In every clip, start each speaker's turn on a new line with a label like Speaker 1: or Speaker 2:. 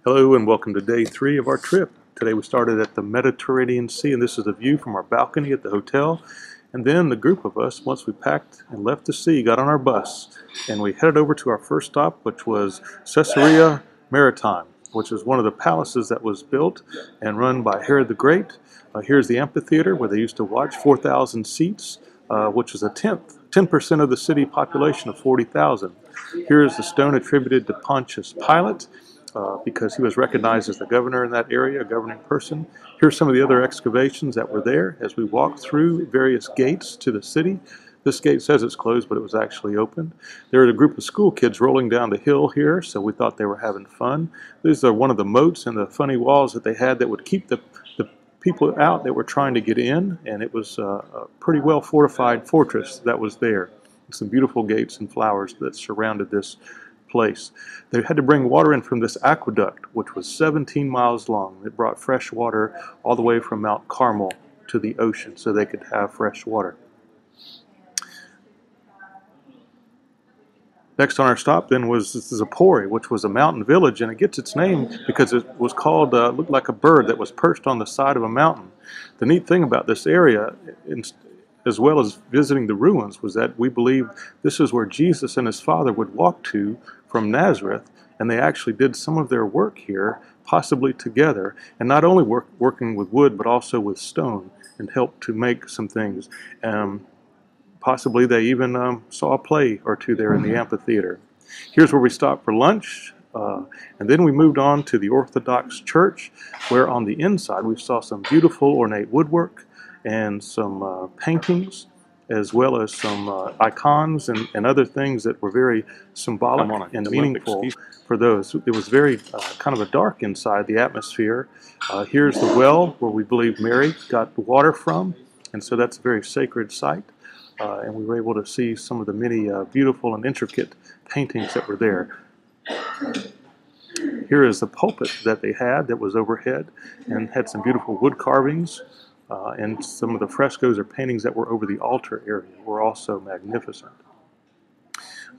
Speaker 1: Hello and welcome to day 3 of our trip. Today we started at the Mediterranean Sea, and this is the view from our balcony at the hotel. And then the group of us, once we packed and left the sea, got on our bus and we headed over to our first stop, which was Caesarea Maritime, which is one of the palaces that was built and run by Herod the Great. Here's the amphitheater where they used to watch, 4,000 seats, which is a 10% of the city population of 40,000. Here is the stone attributed to Pontius Pilate, because he was recognized as the governor in that area, a governing person. Here's some of the other excavations that were there as we walked through various gates to the city. This gate says it's closed, but it was actually open. There was a group of school kids rolling down the hill here, so we thought they were having fun. These are one of the moats and the funny walls that they had that would keep the people out that were trying to get in, and it was a pretty well fortified fortress that was there. Some beautiful gates and flowers that surrounded this place. They had to bring water in from this aqueduct, which was 17 miles long. It brought fresh water all the way from Mount Carmel to the ocean so they could have fresh water. Next on our stop then was Zippori, which was a mountain village, and it gets its name because it was called, looked like a bird that was perched on the side of a mountain. The neat thing about this area, as well as visiting the ruins, was that we believe this is where Jesus and his Father would walk to from Nazareth, and they actually did some of their work here, possibly together, and not only working with wood, but also with stone, and helped to make some things. Possibly they even saw a play or two there in the amphitheater. Here's where we stopped for lunch, and then we moved on to the Orthodox Church, where on the inside we saw some beautiful ornate woodwork and some paintings, as well as some icons and other things that were very symbolic and meaningful for those. It was very kind of a dark inside, the atmosphere. Here's the well where we believe Mary got the water from, and so that's a very sacred site. And we were able to see some of the many beautiful and intricate paintings that were there. Here is the pulpit that they had that was overhead and had some beautiful wood carvings. And some of the frescoes or paintings that were over the altar area were also magnificent.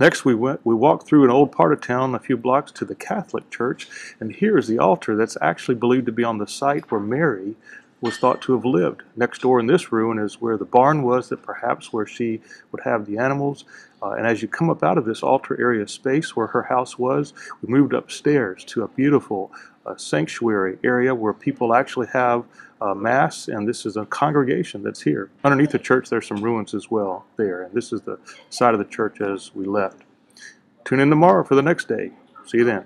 Speaker 1: Next, we walked through an old part of town, a few blocks, to the Catholic Church, and here is the altar that's actually believed to be on the site where Mary was thought to have lived. Next door in this ruin is where the barn was, that perhaps where she would have the animals. And as you come up out of this altar area space where her house was, we moved upstairs to a beautiful sanctuary area where people actually have Mass, and this is a congregation that's here. Underneath the church there's some ruins as well there, and this is the side of the church as we left. Tune in tomorrow for the next day. See you then.